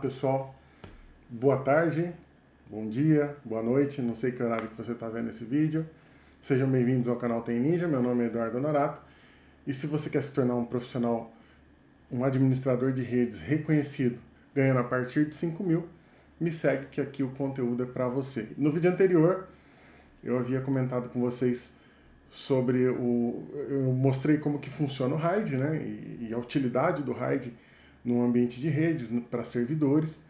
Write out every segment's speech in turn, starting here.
pessoal, boa tarde, bom dia, boa noite, não sei que horário que você está vendo esse vídeo. Sejam bem-vindos ao canal Tem Ninja, meu nome é Eduardo Honorato. E se você quer se tornar um profissional, um administrador de redes reconhecido, ganhando a partir de 5 mil, me segue que aqui o conteúdo é para você. No vídeo anterior, eu havia comentado com vocês sobre eu mostrei como que funciona o RAID, né, e a utilidade do RAID no ambiente de redes, para servidores.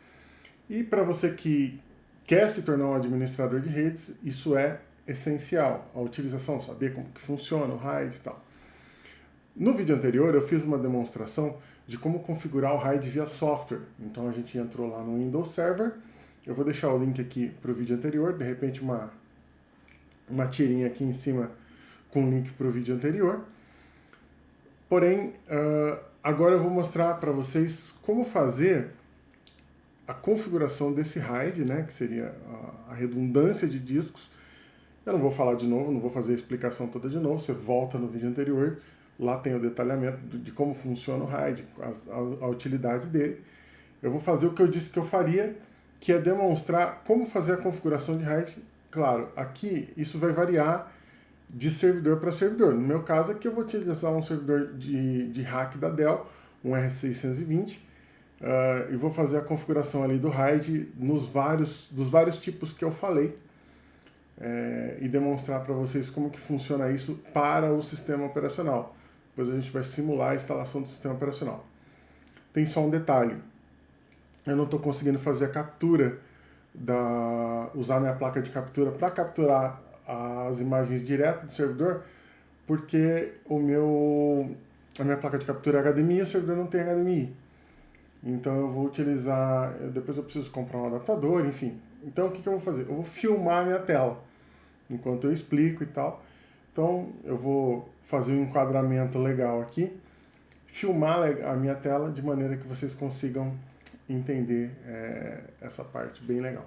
E para você que quer se tornar um administrador de redes, isso é essencial, a utilização, saber como que funciona o RAID e tal. No vídeo anterior eu fiz uma demonstração de como configurar o RAID via software. Então a gente entrou lá no Windows Server, eu vou deixar o link aqui para o vídeo anterior, de repente uma tirinha aqui em cima com o link para o vídeo anterior. Porém, agora eu vou mostrar para vocês como fazer a configuração desse RAID, né, que seria a redundância de discos. Eu não vou falar de novo, não vou fazer a explicação toda de novo, você volta no vídeo anterior, lá tem o detalhamento de como funciona o RAID, a utilidade dele. Eu vou fazer o que eu disse que eu faria, que é demonstrar como fazer a configuração de RAID. Claro, aqui isso vai variar de servidor para servidor. No meu caso aqui eu vou utilizar um servidor de hack da Dell, um R620, e vou fazer a configuração ali do RAID dos vários tipos que eu falei, e demonstrar para vocês como que funciona isso para o sistema operacional. Depois a gente vai simular a instalação do sistema operacional. Tem só um detalhe, eu não estou conseguindo fazer a captura, usar minha placa de captura para capturar as imagens direto do servidor, porque a minha placa de captura é HDMI e o servidor não tem HDMI. Então eu vou utilizar, depois eu preciso comprar um adaptador, enfim. Então o que eu vou fazer? Eu vou filmar a minha tela, enquanto eu explico e tal. Então eu vou fazer um enquadramento legal aqui, filmar a minha tela de maneira que vocês consigam entender essa parte bem legal.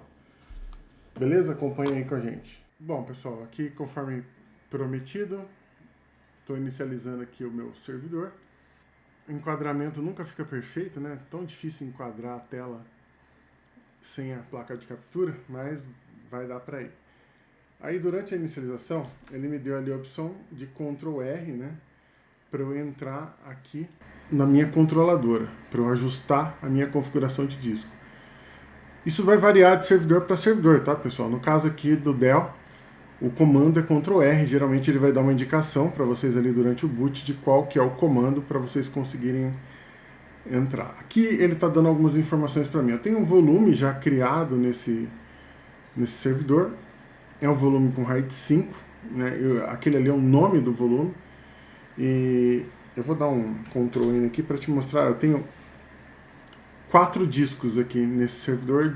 Beleza? Acompanha aí com a gente. Bom, pessoal, aqui conforme prometido, estou inicializando aqui o meu servidor. O enquadramento nunca fica perfeito, né? Tão difícil enquadrar a tela sem a placa de captura, mas vai dar para ir. Aí durante a inicialização, ele me deu ali a opção de Ctrl R, né? Para eu entrar aqui na minha controladora, para eu ajustar a minha configuração de disco. Isso vai variar de servidor para servidor, tá, pessoal? No caso aqui do Dell, o comando é Ctrl R, geralmente ele vai dar uma indicação para vocês ali durante o boot de qual que é o comando para vocês conseguirem entrar. Aqui ele está dando algumas informações para mim. Eu tenho um volume já criado nesse servidor, é um volume com RAID 5, né? Aquele ali é o nome do volume, e eu vou dar um Ctrl N aqui para te mostrar. Eu tenho 4 discos aqui nesse servidor,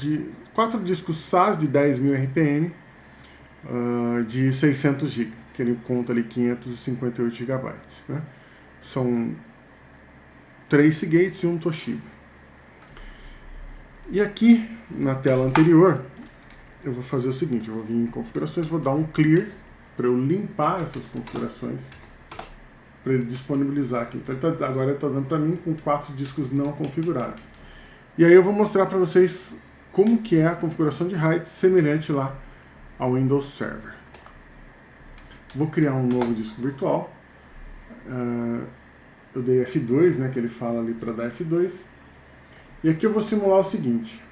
4 discos SAS de 10.000 RPM, de 600 GB, que ele conta ali 558 GB, né? São 3 Seagates e um Toshiba. E aqui na tela anterior eu vou fazer o seguinte, eu vou vir em configurações, vou dar um clear para eu limpar essas configurações, para ele disponibilizar aqui. Então agora ele está dando para mim com 4 discos não configurados. E aí eu vou mostrar para vocês como que é a configuração de RAID semelhante lá ao Windows Server. Vou criar um novo disco virtual. Eu dei F2, né, que ele fala ali para dar F2. E aqui eu vou simular o seguinte.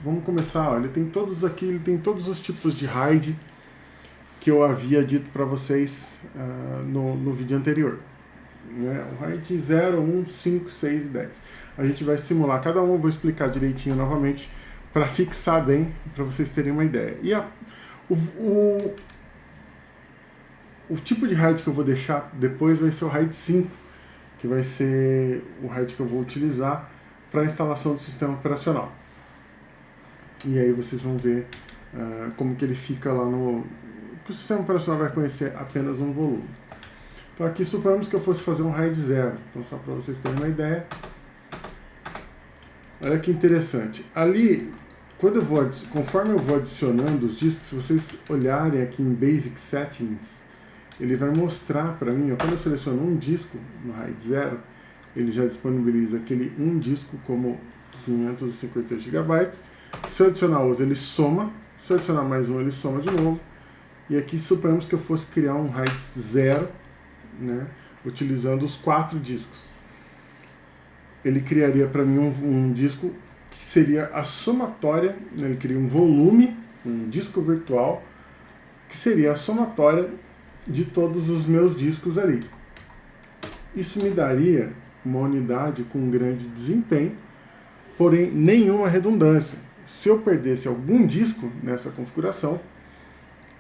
Vamos começar, ó, ele tem todos os tipos de RAID que eu havia dito para vocês no vídeo anterior. Né? O RAID 0, 1, 5, 6 e 10. A gente vai simular cada um, eu vou explicar direitinho novamente para fixar bem, para vocês terem uma ideia. E o tipo de RAID que eu vou deixar depois vai ser o RAID 5, que vai ser o RAID que eu vou utilizar para a instalação do sistema operacional. E aí vocês vão ver como que ele fica lá que o sistema operacional vai conhecer apenas um volume. Então aqui suponhamos que eu fosse fazer um RAID 0, então só para vocês terem uma ideia. Olha que interessante. Ali, conforme eu vou adicionando os discos, se vocês olharem aqui em Basic Settings, ele vai mostrar para mim, quando eu seleciono um disco no RAID 0, ele já disponibiliza aquele um disco como 558 GB. Se eu adicionar outro, ele soma. Se eu adicionar mais um, ele soma de novo. E aqui suponhamos que eu fosse criar um RAID 0, né, utilizando os 4 discos. Ele criaria para mim um disco que seria a somatória, né, ele cria um volume, um disco virtual, que seria a somatória de todos os meus discos ali. Isso me daria uma unidade com grande desempenho, porém nenhuma redundância. Se eu perdesse algum disco nessa configuração,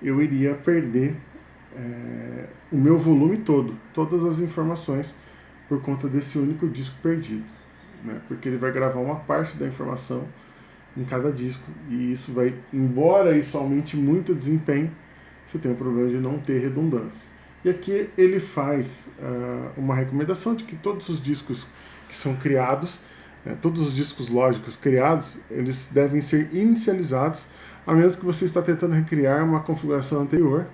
eu iria perder o meu volume todo, todas as informações, por conta desse único disco perdido, né? Porque ele vai gravar uma parte da informação em cada disco, e isso vai, embora isso aumente muito o desempenho, você tem o problema de não ter redundância. E aqui ele faz uma recomendação de que todos os discos que são criados, todos os discos lógicos criados, eles devem ser inicializados, a menos que você está tentando recriar uma configuração anterior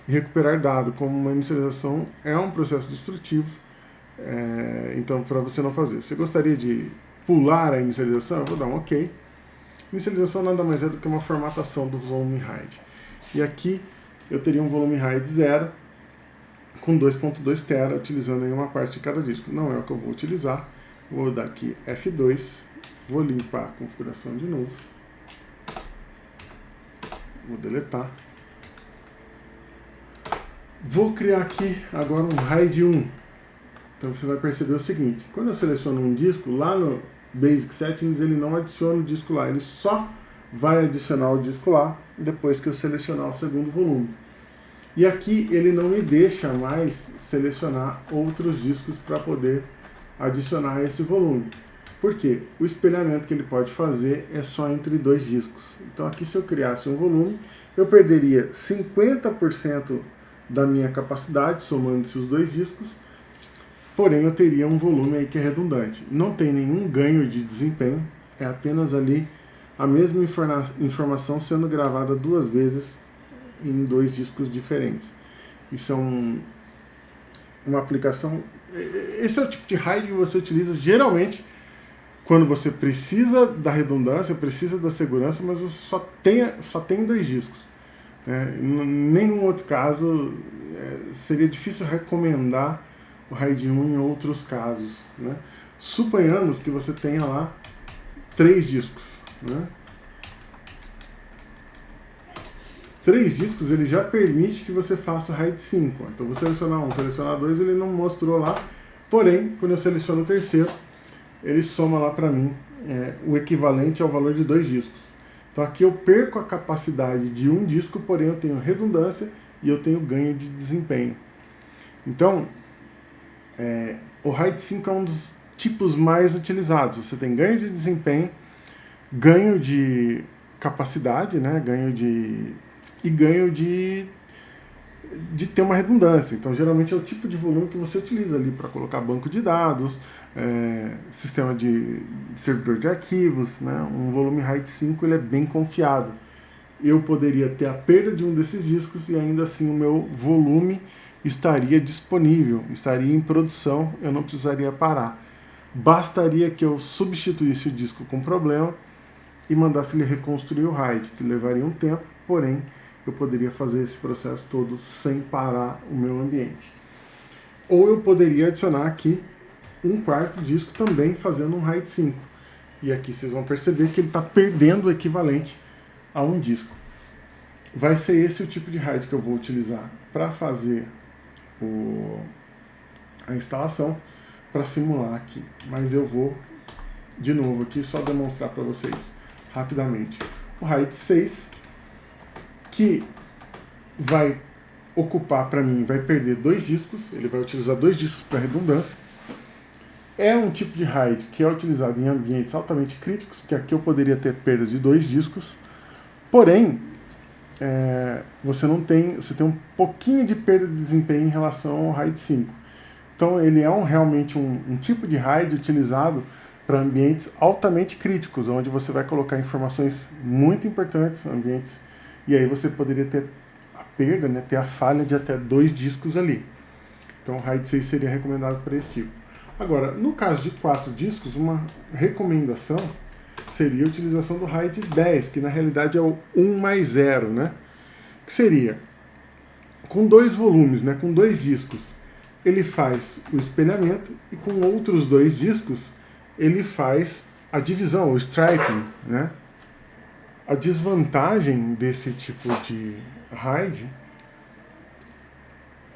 e recuperar dado. Como uma inicialização é um processo destrutivo, então para você não fazer. Você gostaria de pular a inicialização? Eu vou dar um OK. Inicialização nada mais é do que uma formatação do volume RAID. E aqui eu teria um volume RAID 0 com 2.2 TB, utilizando aí uma parte de cada disco. Não é o que eu vou utilizar. Vou dar aqui F2, vou limpar a configuração de novo. Vou deletar. Vou criar aqui agora um RAID 1. Então você vai perceber o seguinte: quando eu seleciono um disco, lá no Basic Settings ele não adiciona o disco lá, ele só vai adicionar o disco lá depois que eu selecionar o segundo volume. E aqui ele não me deixa mais selecionar outros discos para poder adicionar esse volume. Por quê? O espelhamento que ele pode fazer é só entre 2 discos. Então aqui, se eu criasse um volume, eu perderia 50% da minha capacidade, somando-se os 2 discos, porém eu teria um volume aí que é redundante. Não tem nenhum ganho de desempenho, é apenas ali a mesma informação sendo gravada 2 vezes em 2 discos diferentes. Isso é uma aplicação. Esse é o tipo de RAID que você utiliza geralmente quando você precisa da redundância, precisa da segurança, mas você só tem 2 discos. Em nenhum outro caso seria difícil recomendar o RAID 1 em outros casos, né? Suponhamos que você tenha lá 3 discos, né? 3 discos ele já permite que você faça o RAID 5. Então vou selecionar um, selecionar 2, ele não mostrou lá, porém quando eu seleciono o terceiro, ele soma lá para mim o equivalente ao valor de 2 discos. Então aqui eu perco a capacidade de um disco, porém eu tenho redundância e eu tenho ganho de desempenho. Então o RAID 5 é um dos tipos mais utilizados. Você tem ganho de desempenho, ganho de capacidade, né? Ganho de ter uma redundância. Então geralmente é o tipo de volume que você utiliza ali para colocar banco de dados, sistema de servidor de arquivos, né? Um volume RAID 5 ele é bem confiável. Eu poderia ter a perda de um desses discos e ainda assim o meu volume estaria disponível, estaria em produção, eu não precisaria parar. Bastaria que eu substituísse o disco com problema e mandasse ele reconstruir o RAID, que levaria um tempo, porém eu poderia fazer esse processo todo sem parar o meu ambiente. Ou eu poderia adicionar aqui um 4º disco também fazendo um RAID 5. E aqui vocês vão perceber que ele está perdendo o equivalente a um disco. Vai ser esse o tipo de RAID que eu vou utilizar para fazer a instalação, para simular aqui. Mas eu vou, de novo aqui, só demonstrar para vocês rapidamente o RAID 6, que vai ocupar para mim, vai perder 2 discos, ele vai utilizar 2 discos para redundância. É um tipo de RAID que é utilizado em ambientes altamente críticos, porque aqui eu poderia ter perda de 2 discos, porém você tem um pouquinho de perda de desempenho em relação ao RAID 5. Então ele é realmente um tipo de RAID utilizado para ambientes altamente críticos, onde você vai colocar informações muito importantes, ambientes, e aí você poderia ter a perda, né, ter a falha de até 2 discos ali. Então o RAID 6 seria recomendado para esse tipo. Agora, no caso de 4 discos, uma recomendação seria a utilização do RAID 10, que na realidade é o 1 mais 0, né? Que seria, com 2 volumes, né, com 2 discos, ele faz o espelhamento, e com outros 2 discos, ele faz a divisão, o striping, né? A desvantagem desse tipo de RAID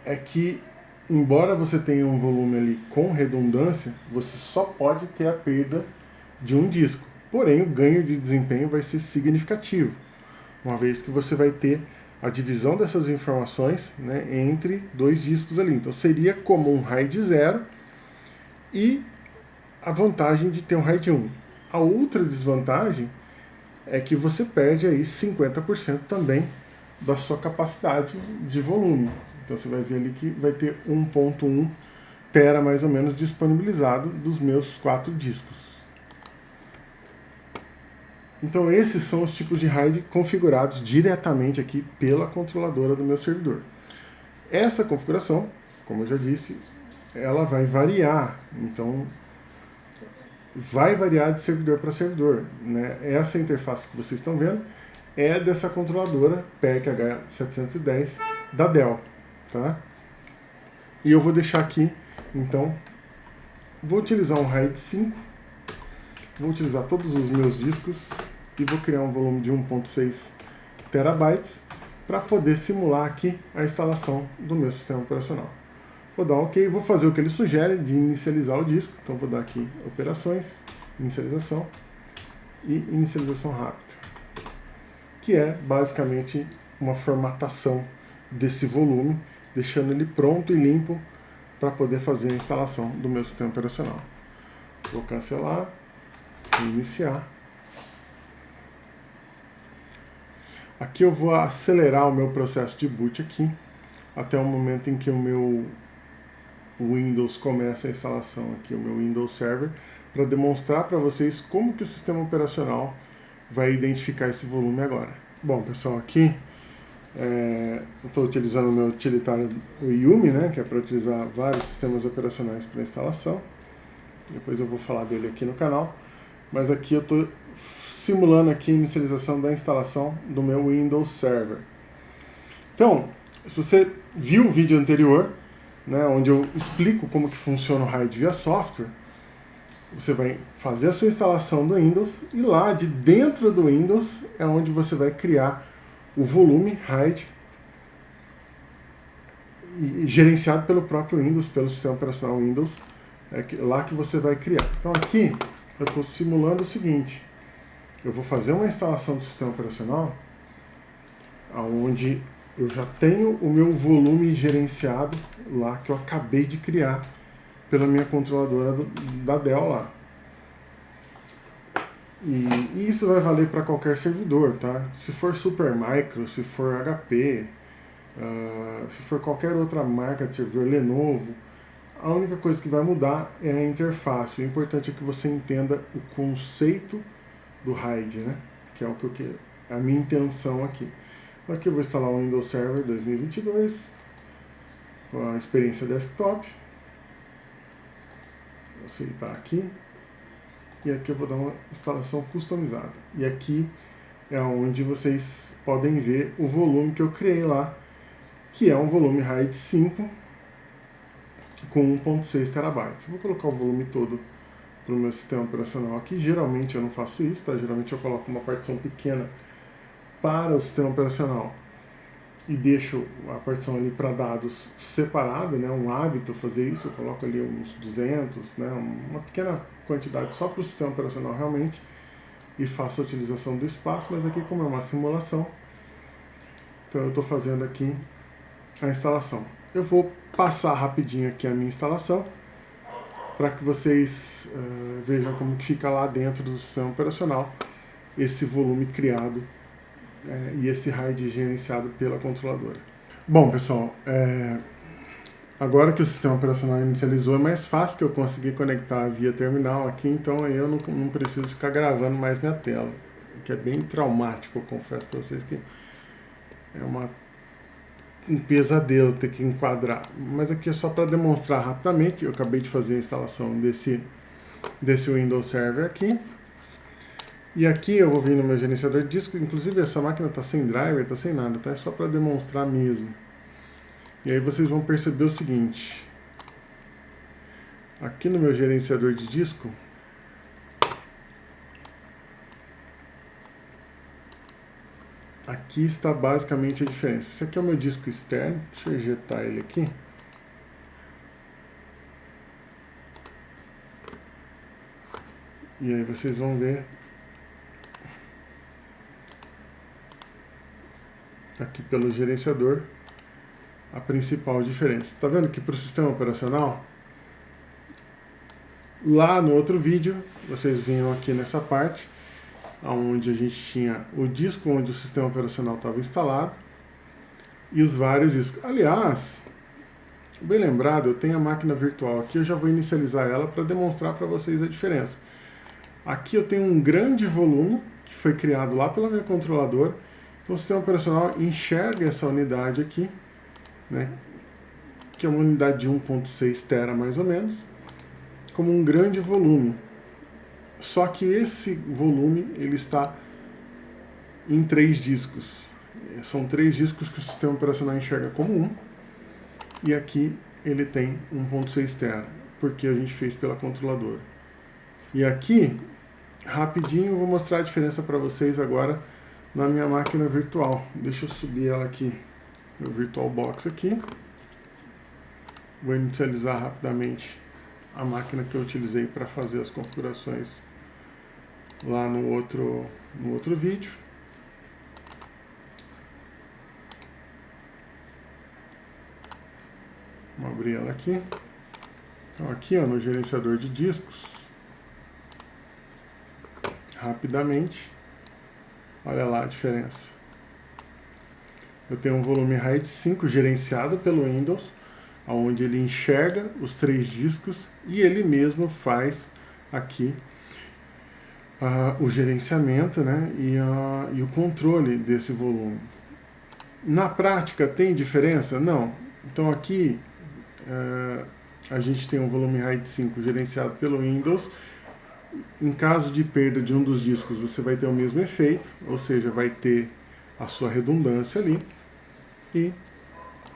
é que, embora você tenha um volume ali com redundância, você só pode ter a perda de um disco. Porém, o ganho de desempenho vai ser significativo, uma vez que você vai ter a divisão dessas informações, né, entre 2 discos ali. Então seria como um RAID 0 e a vantagem de ter um RAID 1. A outra desvantagem é que você perde aí 50% também da sua capacidade de volume. Então você vai ver ali que vai ter 1.1 tera mais ou menos disponibilizado dos meus 4 discos. Então esses são os tipos de RAID configurados diretamente aqui pela controladora do meu servidor. Essa configuração, como eu já disse, ela vai variar. Então vai variar de servidor para servidor, né? Essa interface que vocês estão vendo é dessa controladora PEC H710 da Dell, tá? E eu vou deixar aqui, então, vou utilizar um RAID 5, vou utilizar todos os meus discos e vou criar um volume de 1.6 terabytes para poder simular aqui a instalação do meu sistema operacional. Vou dar um OK, vou fazer o que ele sugere de inicializar o disco, então vou dar aqui operações, inicialização e inicialização rápida, que é basicamente uma formatação desse volume, deixando ele pronto e limpo para poder fazer a instalação do meu sistema operacional. Vou cancelar, iniciar. Aqui eu vou acelerar o meu processo de boot aqui, até o momento em que o meu Windows começa a instalação aqui, o meu Windows Server, para demonstrar para vocês como que o sistema operacional vai identificar esse volume agora. Bom, pessoal, aqui eu estou utilizando o meu utilitário, o Yumi, né, que é para utilizar vários sistemas operacionais para instalação. Depois eu vou falar dele aqui no canal. Mas aqui eu estou simulando aqui a inicialização da instalação do meu Windows Server. Então, se você viu o vídeo anterior, né, onde eu explico como que funciona o RAID via software, você vai fazer a sua instalação do Windows e lá de dentro do Windows é onde você vai criar o volume RAID gerenciado pelo próprio Windows, pelo sistema operacional Windows, lá que você vai criar. Então aqui eu estou simulando o seguinte: eu vou fazer uma instalação do sistema operacional onde eu já tenho o meu volume gerenciado lá que eu acabei de criar pela minha controladora da Dell lá. E isso vai valer para qualquer servidor, tá? Se for Supermicro, se for HP, se for qualquer outra marca de servidor, Lenovo, a única coisa que vai mudar é a interface. O importante é que você entenda o conceito do RAID, né? Que é o que a minha intenção aqui. Então aqui eu vou instalar o Windows Server 2022 com a experiência desktop. Vou aceitar aqui. E aqui eu vou dar uma instalação customizada. E aqui é onde vocês podem ver o volume que eu criei lá, que é um volume RAID 5 com 1.6 terabytes. Eu vou colocar o volume todo para o meu sistema operacional aqui. Geralmente eu não faço isso, tá? Geralmente eu coloco uma partição pequena para o sistema operacional e deixo a partição ali para dados separada, né? Um hábito fazer isso, eu coloco ali uns 200, né? Uma pequena quantidade só para o sistema operacional realmente, e faço a utilização do espaço, mas aqui como é uma simulação, então eu estou fazendo aqui a instalação. Eu vou passar rapidinho aqui a minha instalação, para que vocês vejam como que fica lá dentro do sistema operacional esse volume criado e esse RAID gerenciado pela controladora. Bom, pessoal, agora que o sistema operacional inicializou é mais fácil, porque eu consegui conectar via terminal aqui, então aí eu não preciso ficar gravando mais minha tela, que é bem traumático, eu confesso para vocês que é um pesadelo ter que enquadrar. Mas aqui é só para demonstrar rapidamente. Eu acabei de fazer a instalação desse Windows Server aqui. E aqui eu vou vir no meu gerenciador de disco, inclusive essa máquina está sem driver, está sem nada, tá? É só para demonstrar mesmo. E aí vocês vão perceber o seguinte, aqui no meu gerenciador de disco, aqui está basicamente a diferença. Esse aqui é o meu disco externo, deixa eu ejetar ele aqui. E aí vocês vão ver aqui pelo gerenciador a principal diferença. Tá vendo que para o sistema operacional, lá no outro vídeo, vocês vinham aqui nessa parte, onde a gente tinha o disco onde o sistema operacional estava instalado e os vários discos. Aliás, bem lembrado, eu tenho a máquina virtual aqui, eu já vou inicializar ela para demonstrar para vocês a diferença. Aqui eu tenho um grande volume que foi criado lá pela minha controladora. Então o sistema operacional enxerga essa unidade aqui, né, que é uma unidade de 1.6 tera mais ou menos, como um grande volume. Só que esse volume ele está em 3 discos. São 3 discos que o sistema operacional enxerga como um. E aqui ele tem 1.6 tera, porque a gente fez pela controladora. E aqui, rapidinho, eu vou mostrar a diferença para vocês agora na minha máquina virtual. Deixa eu subir ela aqui, meu VirtualBox aqui. Vou inicializar rapidamente a máquina que eu utilizei para fazer as configurações lá no outro vídeo. Vamos abrir ela aqui. Então aqui, ó, no gerenciador de discos, rapidamente, olha lá a diferença. Eu tenho um volume RAID 5 gerenciado pelo Windows, onde ele enxerga os 3 discos e ele mesmo faz aqui o gerenciamento, né, e o controle desse volume. Na prática tem diferença? Não. Então aqui a gente tem um volume RAID 5 gerenciado pelo Windows. Em caso de perda de um dos discos, você vai ter o mesmo efeito, ou seja, vai ter a sua redundância ali, e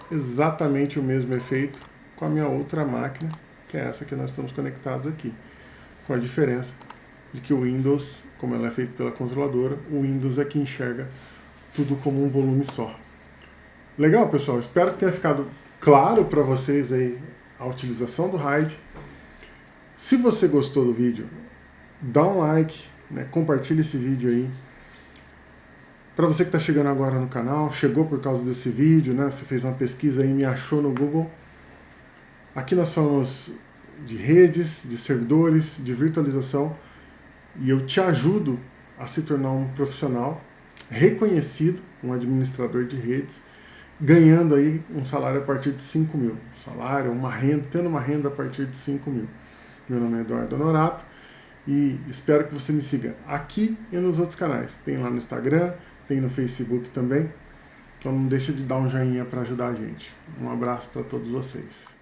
exatamente o mesmo efeito com a minha outra máquina, que é essa que nós estamos conectados aqui, com a diferença de que o Windows, como ela é feita pela controladora, o Windows é que enxerga tudo como um volume só. Legal, pessoal? Espero que tenha ficado claro para vocês aí a utilização do RAID. Se você gostou do vídeo, dá um like, né, compartilha esse vídeo aí. Para você que está chegando agora no canal, chegou por causa desse vídeo, né, você fez uma pesquisa aí e me achou no Google. Aqui nós falamos de redes, de servidores, de virtualização, e eu te ajudo a se tornar um profissional reconhecido, um administrador de redes, ganhando aí um salário a partir de 5 mil. Salário, uma renda, tendo uma renda a partir de 5 mil. Meu nome é Eduardo Honorato e espero que você me siga aqui e nos outros canais. Tem lá no Instagram, tem no Facebook também. Então não deixa de dar um joinha para ajudar a gente. Um abraço para todos vocês.